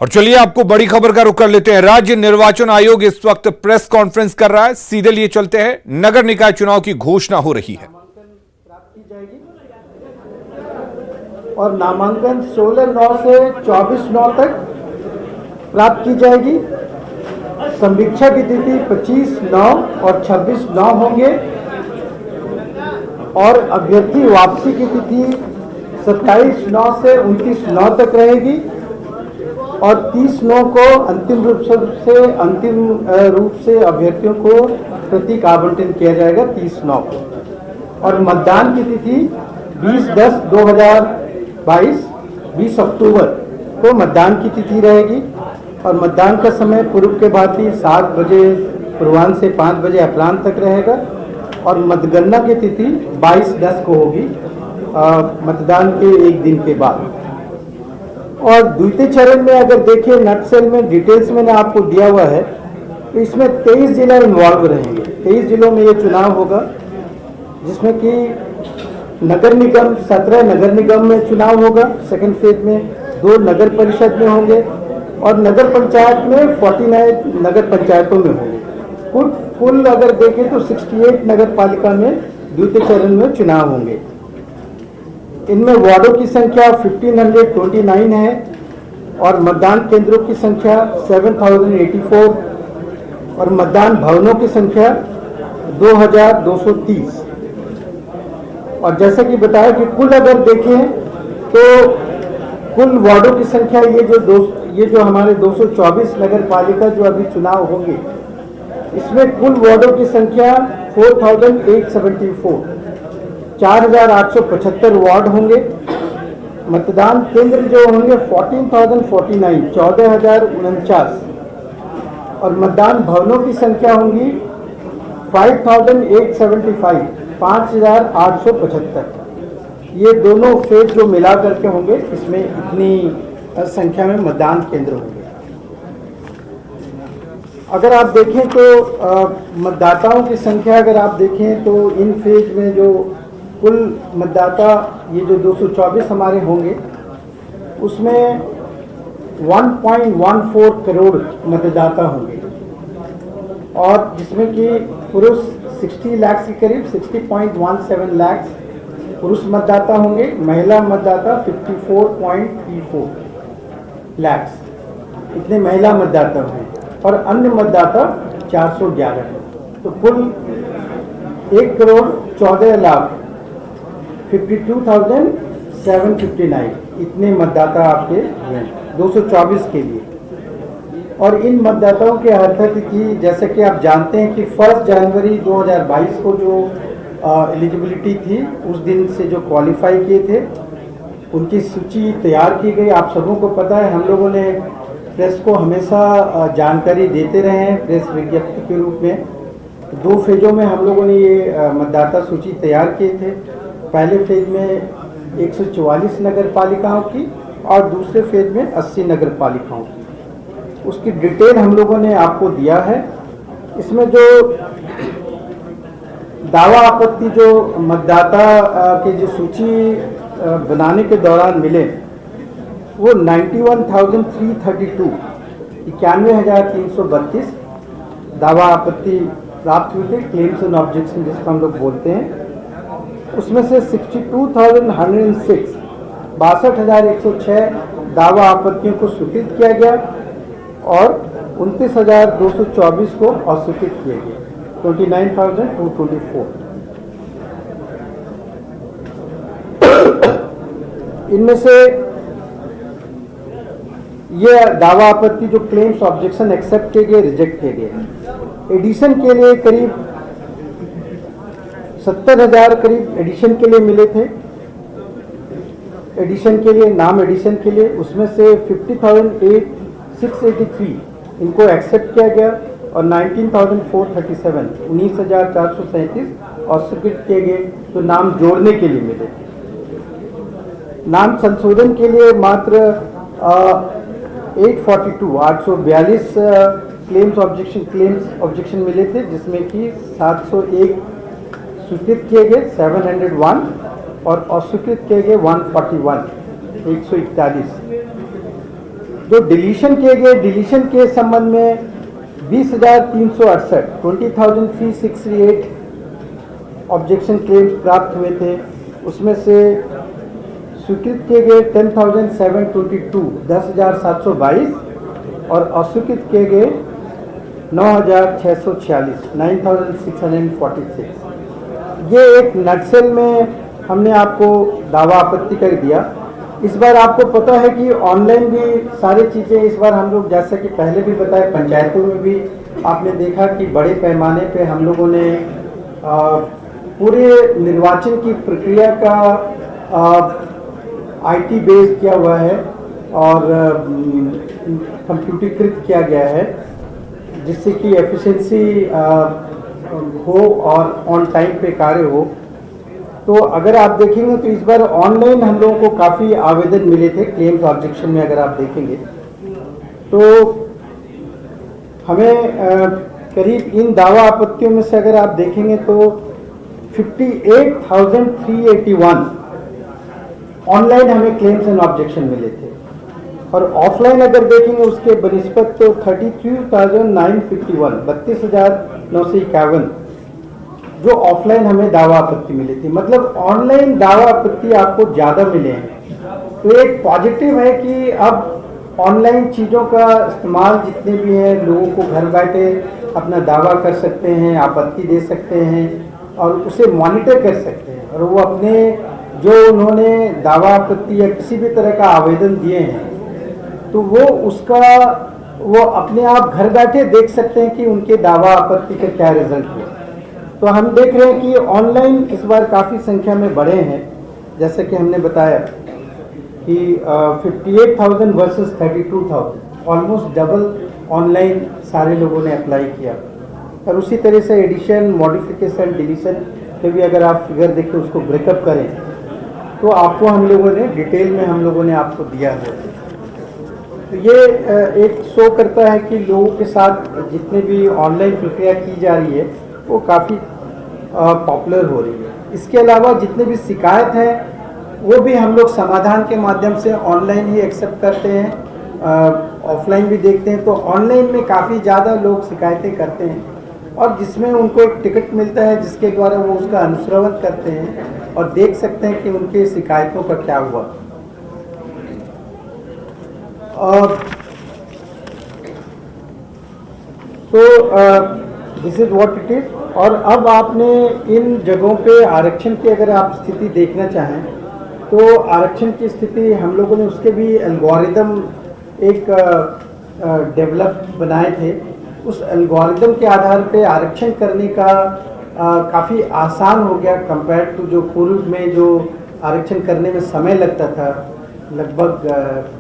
और चलिए आपको बड़ी खबर का रुख कर लेते हैं। राज्य निर्वाचन आयोग इस वक्त प्रेस कॉन्फ्रेंस कर रहा है। सीधे लिए चलते हैं, नगर निकाय चुनाव की घोषणा हो रही है और नामांकन 16/9 से 24/9 तक प्राप्त की जाएगी। समीक्षा की तिथि 25/9 और 26/9 होंगे और अभ्यर्थी वापसी की तिथि 27/9 से 29/9 तक रहेगी और 30/9 को अंतिम रूप से अभ्यर्थियों को प्रतीक आवंटन किया जाएगा 30/9 को। और मतदान की तिथि 20/10/2022 20 अक्टूबर को मतदान की तिथि रहेगी और मतदान का समय पूर्व के भांति 7 बजे पूर्वाह्न से 5 बजे अपराह्न तक रहेगा और मतगणना की तिथि 22/10 को होगी मतदान के एक दिन के बाद। और द्वितीय चरण में अगर देखिए नक्सल में डिटेल्स मैंने आपको दिया हुआ है, तो इसमें 23 जिला इन्वॉल्व रहेंगे। 23 जिलों में ये चुनाव होगा, जिसमें कि नगर निगम 17 नगर निगम में चुनाव होगा सेकंड फेज में, 2 नगर परिषद में होंगे और नगर पंचायत में 49 नगर पंचायतों में होंगे। कुल अगर देखें तो 68 नगर पालिका में द्वितीय चरण में चुनाव होंगे। इनमें वार्डों की संख्या 1529 है और मतदान केंद्रों की संख्या 7084 और मतदान भवनों की संख्या 2230। और जैसा कि बताया कि कुल अगर देखें तो कुल वार्डों की संख्या ये जो हमारे 224 नगर पालिका जो अभी चुनाव होंगे, इसमें कुल वार्डों की संख्या 4874 4875 वार्ड होंगे। मतदान केंद्र जो होंगे 14,049 14,049 और मतदान भवनों की संख्या होंगी 5,875 5,875। ये दोनों फेज जो मिला करके होंगे, इसमें इतनी संख्या में मतदान केंद्र होंगे। अगर आप देखें तो मतदाताओं की संख्या अगर आप देखें तो इन फेज में जो कुल मतदाता ये जो 224 हमारे होंगे, उसमें 1.14 करोड़ मतदाता होंगे और जिसमें कि पुरुष 60 लाख के करीब 60.17 लाख पुरुष मतदाता होंगे, महिला मतदाता 54.34 लाख, इतने महिला मतदाता होंगे और अन्य मतदाता 411। तो कुल 1,14,52,759 इतने मतदाता आपके हैं 224 के लिए। और इन मतदाताओं के अर्हता तिथि जैसे कि आप जानते हैं कि 1 जनवरी 2022 को जो एलिजिबिलिटी थी, उस दिन से जो क्वालिफाई किए थे उनकी सूची तैयार की गई। आप सबों को पता है, हम लोगों ने प्रेस को हमेशा जानकारी देते रहे हैं प्रेस विज्ञप्ति के रूप में। 2 फेजों में हम लोगों ने ये मतदाता सूची तैयार किए थे। पहले फेज में 144 नगर पालिकाओं की और दूसरे फेज में 80 नगर पालिकाओं की। उसकी डिटेल हम लोगों ने आपको दिया है। इसमें जो दावा आपत्ति जो मतदाता के जो सूची बनाने के दौरान मिले, वो 91,332 91,332 दावा आपत्ति प्राप्त हुए थे, क्लेम्स एंड ऑब्जेक्शन जिसको हम लोग बोलते हैं। उसमें से 62,106 62,106 दावा आपत्तियों को स्वीकृत किया गया और 29,224 को अस्वीकृत किया गया, 29,224। इनमें से ये दावा आपत्ति जो क्लेम्स ऑब्जेक्शन एक्सेप्ट किए गए, रिजेक्ट किए गए। एडिशन के लिए करीब 70,000 करीब एडिशन के लिए मिले थे। एडिशन के लिए, नाम एडिशन के लिए, उसमें से 50,683 इनको एक्सेप्ट किया गया और 19,437 19,437 अस्वीकृत किए गए, तो नाम जोड़ने के लिए मिले थे। नाम संशोधन के लिए मात्र 842 क्लेम्स ऑब्जेक्शन मिले थे, जिसमें कि 701 स्वीकृत किए गए 701 और अस्वीकृत किए गए 141 141। जो डिलीशन किए गए, डिलीशन के संबंध में 20,368 20,368 ऑब्जेक्शन क्लेम्स प्राप्त हुए थे। उसमें से स्वीकृत किए गए 10,722 10,722 और अस्वीकृत किए गए 9,646 9,646। ये एक नक्सल में हमने आपको दावा आपत्ति कर दिया। इस बार आपको पता है कि ऑनलाइन भी सारी चीज़ें इस बार हम लोग, जैसा कि पहले भी बताया, पंचायतों में भी आपने देखा कि बड़े पैमाने पे हम लोगों ने पूरे निर्वाचन की प्रक्रिया का IT बेस्ड किया हुआ है और कंप्यूटरीकृत किया गया है, जिससे कि एफिशिएंसी हो और ऑन टाइम पे कार्य हो। तो अगर आप देखेंगे तो इस बार ऑनलाइन हम लोगों को काफ़ी आवेदन मिले थे क्लेम्स ऑब्जेक्शन में। अगर आप देखेंगे तो हमें करीब इन दावा आपत्तियों में से अगर आप देखेंगे तो 58,381 ऑनलाइन हमें क्लेम्स एंड ऑब्जेक्शन मिले थे और ऑफलाइन अगर देखेंगे उसके बनिस्बत तो 32,951 32,951 जो ऑफलाइन हमें दावा आपत्ति मिली थी। मतलब ऑनलाइन दावा आपत्ति आपको ज़्यादा मिले हैं। तो एक पॉजिटिव है कि अब ऑनलाइन चीज़ों का इस्तेमाल जितने भी हैं, लोगों को घर बैठे अपना दावा कर सकते हैं, आपत्ति दे सकते हैं और उसे मॉनिटर कर सकते हैं और वो अपने जो उन्होंने दावा आपत्ति या किसी भी तरह का आवेदन दिए हैं तो वो अपने आप घर बैठे देख सकते हैं कि उनके दावा आपत्ति का क्या रिजल्ट हुआ। तो हम देख रहे हैं कि ऑनलाइन इस बार काफ़ी संख्या में बढ़े हैं, जैसे कि हमने बताया कि 58,000 वर्सेस 32,000, ऑलमोस्ट डबल ऑनलाइन सारे लोगों ने अप्लाई किया। और उसी तरह से एडिशन, मॉडिफिकेशन, डिलीशन के भी अगर आप फिगर देखें, उसको ब्रेकअप करें तो आपको हम लोगों ने डिटेल में हम लोगों ने आपको दिया है। तो ये एक शो करता है कि लोगों के साथ जितने भी ऑनलाइन प्रक्रिया की जा रही है वो काफ़ी पॉपुलर हो रही है। इसके अलावा जितने भी शिकायत हैं वो भी हम लोग समाधान के माध्यम से ऑनलाइन ही एक्सेप्ट करते हैं, ऑफलाइन भी देखते हैं। तो ऑनलाइन में काफ़ी ज़्यादा लोग शिकायतें करते हैं और जिसमें उनको एक टिकट मिलता है जिसके द्वारा वो उसका अनुश्रवण करते हैं और देख सकते हैं कि उनके शिकायतों का क्या हुआ। तो this is what it is. और अब आपने इन जगहों पे आरक्षण की अगर आप स्थिति देखना चाहें तो आरक्षण की स्थिति हम लोगों ने उसके भी एल्गोरिदम एक डेवलप बनाए थे। उस एल्गोरिदम के आधार पे आरक्षण करने का काफ़ी आसान हो गया कंपेयर टू जो पूर्व में जो आरक्षण करने में समय लगता था, लगभग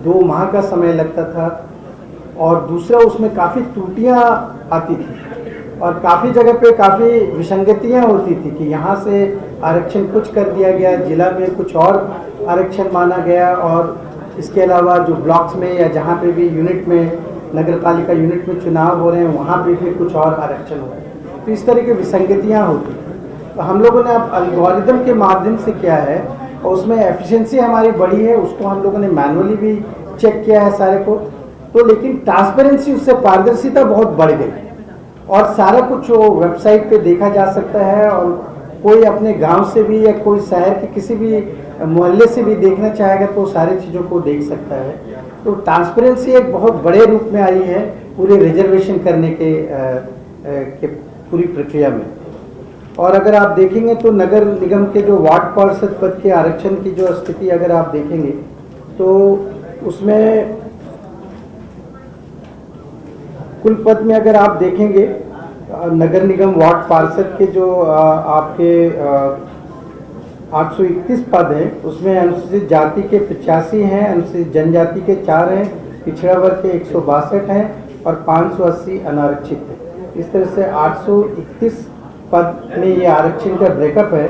2 माह का समय लगता था। और दूसरा उसमें काफ़ी त्रुटियां आती थी और काफ़ी जगह पे काफ़ी विसंगतियां होती थी कि यहाँ से आरक्षण कुछ कर दिया गया, जिला में कुछ और आरक्षण माना गया और इसके अलावा जो ब्लॉक्स में या जहाँ पे भी यूनिट में, नगर पालिका यूनिट में चुनाव हो रहे हैं वहाँ पे फिर कुछ और आरक्षण हो रहे हैं। तो इस तरह की विसंगतियाँ होती। तो हम लोगों ने अब एल्गोरिदम के माध्यम से किया है और उसमें एफिशिएंसी हमारी बढ़ी है। उसको हम लोगों ने मैनुअली भी चेक किया है सारे को। तो लेकिन ट्रांसपेरेंसी, उससे पारदर्शिता बहुत बढ़ गई और सारा कुछ वो वेबसाइट पे देखा जा सकता है और कोई अपने गांव से भी या कोई शहर के किसी भी मोहल्ले से भी देखना चाहेगा तो सारी चीज़ों को देख सकता है। तो ट्रांसपेरेंसी एक बहुत बड़े रूप में आई है पूरे रिजर्वेशन करने के पूरी प्रक्रिया में। और अगर आप देखेंगे तो नगर निगम के जो वार्ड पार्षद पद के आरक्षण की जो स्थिति अगर आप देखेंगे तो उसमें कुल पद में अगर आप देखेंगे नगर निगम वार्ड पार्षद के जो आपके 831 पद हैं उसमें अनुसूचित जाति के 85 हैं, अनुसूचित जनजाति के 4 हैं, पिछड़ा वर्ग के 162 हैं और 580 अनारक्षित हैं। इस तरह से 831 पद में ये आरक्षण का ब्रेकअप है।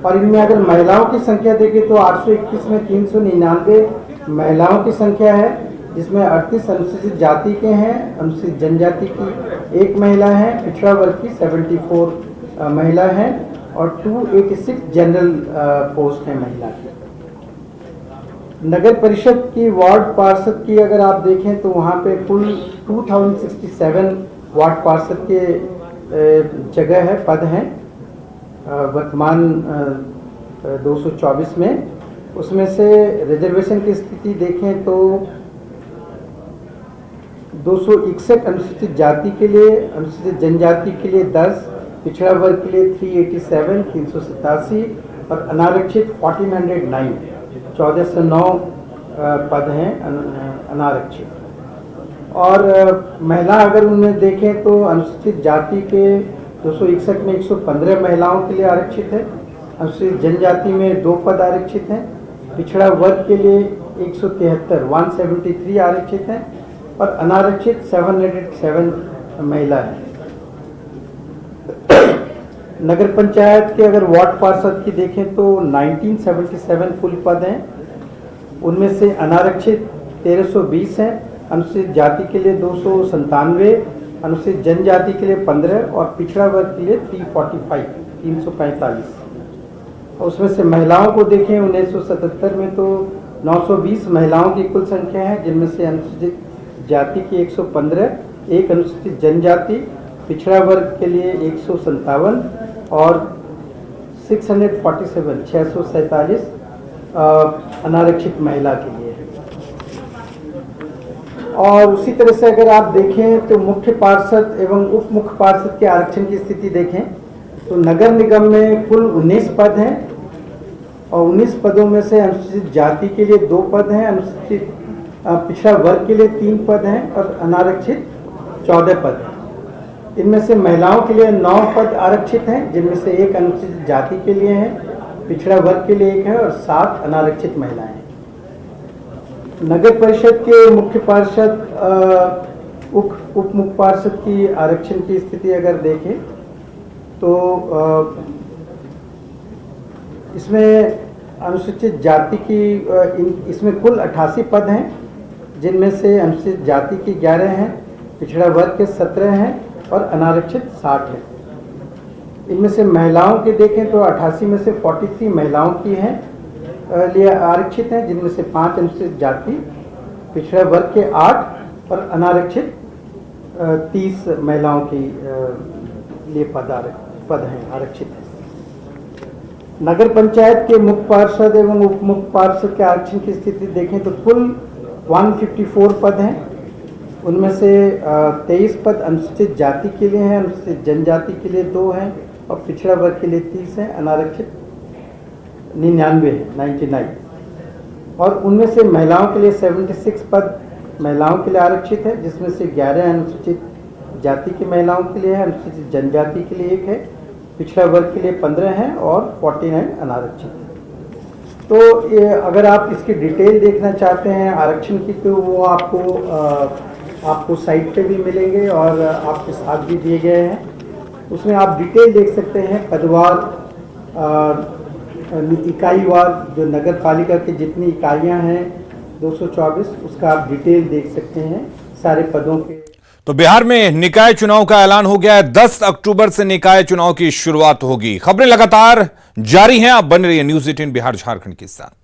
और इनमें अगर महिलाओं की संख्या देखें तो 821 में 399 महिलाओं की संख्या है, जिसमें 38 अनुसूचित जाति के हैं, अनुसूचित जनजाति की 1 महिला है, पिछड़ा वर्ग की 74 महिला हैं और 286 जनरल पोस्ट हैं महिला की। नगर परिषद की वार्ड पार्षद की अगर आप देखें तो वहाँ पे कुल 2067 वार्ड पार्षद के जगह है, पद हैं वर्तमान 224 में। उसमें से रिजर्वेशन की स्थिति देखें तो 261 अनुसूचित जाति के लिए, अनुसूचित जनजाति के लिए 10, पिछड़ा वर्ग के लिए 387, 387 और अनारक्षित 1409, 1409 पद हैं अनारक्षित। और महिला अगर उनमें देखें तो अनुसूचित जाति के 261 में 115 महिलाओं के लिए आरक्षित है, अनुसूचित जनजाति में 2 पद आरक्षित हैं, पिछड़ा वर्ग के लिए 173 आरक्षित हैं और अनारक्षित 707 महिला है। नगर पंचायत के अगर वार्ड पार्षद की देखें तो 1977 कुल पद हैं, उनमें से अनारक्षित 1320 हैं, अनुसूचित जाति के लिए 297, अनुसूचित जनजाति के लिए 15 और पिछड़ा वर्ग के लिए 345। उसमें से महिलाओं को देखें 1977 में तो 920 महिलाओं की कुल संख्या है, जिनमें से अनुसूचित जाति की 115, एक अनुसूचित जनजाति, पिछड़ा वर्ग के लिए 157 और 647 अनारक्षित महिला के लिए है। और उसी तरह से अगर आप देखें तो मुख्य पार्षद एवं उप मुख्य पार्षद के आरक्षण की स्थिति देखें तो नगर निगम में कुल 19 पद हैं और 19 पदों में से अनुसूचित जाति के लिए 2 पद हैं, अनुसूचित पिछड़ा वर्ग के लिए 3 पद हैं और अनारक्षित 14 पद हैं। इनमें से महिलाओं के लिए 9 पद आरक्षित हैं, जिनमें से 1 अनुसूचित जाति के लिए है, पिछड़ा वर्ग के लिए 1 है और 7 अनारक्षित महिलाएं हैं। नगर परिषद के मुख्य पार्षद उप मुख्य पार्षद की आरक्षण की स्थिति अगर देखें तो इसमें अनुसूचित जाति की इसमें कुल 88 पद हैं, जिनमें से अनुसूचित जाति की 11 हैं, पिछड़ा वर्ग के 17 हैं और अनारक्षित 60 हैं। इनमें से महिलाओं के देखें तो 88 में से 43 महिलाओं की हैं लिए आरक्षित हैं, जिनमें से 5 अनुसूचित जाति, पिछड़ा वर्ग के 8 और अनारक्षित 30 महिलाओं की लिए पद हैं आरक्षित हैं। नगर पंचायत के मुख्य पार्षद एवं उप मुख्य पार्षद के आरक्षण की स्थिति देखें तो कुल 154 पद हैं, उनमें से 23 पद अनुसूचित जाति के लिए हैं, अनुसूचित जनजाति के लिए 2 हैं और पिछड़ा वर्ग के लिए 30 हैं, अनारक्षित 99 और उनमें से महिलाओं के लिए 76 पद महिलाओं के लिए आरक्षित है, जिसमें से 11 अनुसूचित जाति की महिलाओं के लिए है, अनुसूचित जनजाति के लिए 1 है, पिछड़ा वर्ग के लिए 15 हैं और 49 अनारक्षित है। तो अगर आप इसकी डिटेल देखना चाहते हैं आरक्षण की तो वो आपको साइट पे भी मिलेंगे और आपके साथ भी दिए गए हैं, उसमें आप डिटेल देख सकते हैं पदवार इकाईवार जो नगर पालिका की जितनी इकाइयां हैं 224 उसका आप डिटेल देख सकते हैं सारे पदों के। तो बिहार में निकाय चुनाव का ऐलान हो गया है। 10 अक्टूबर से निकाय चुनाव की शुरुआत होगी। खबरें लगातार जारी हैं, आप बने रहिए न्यूज़ 18 बिहार झारखंड के साथ।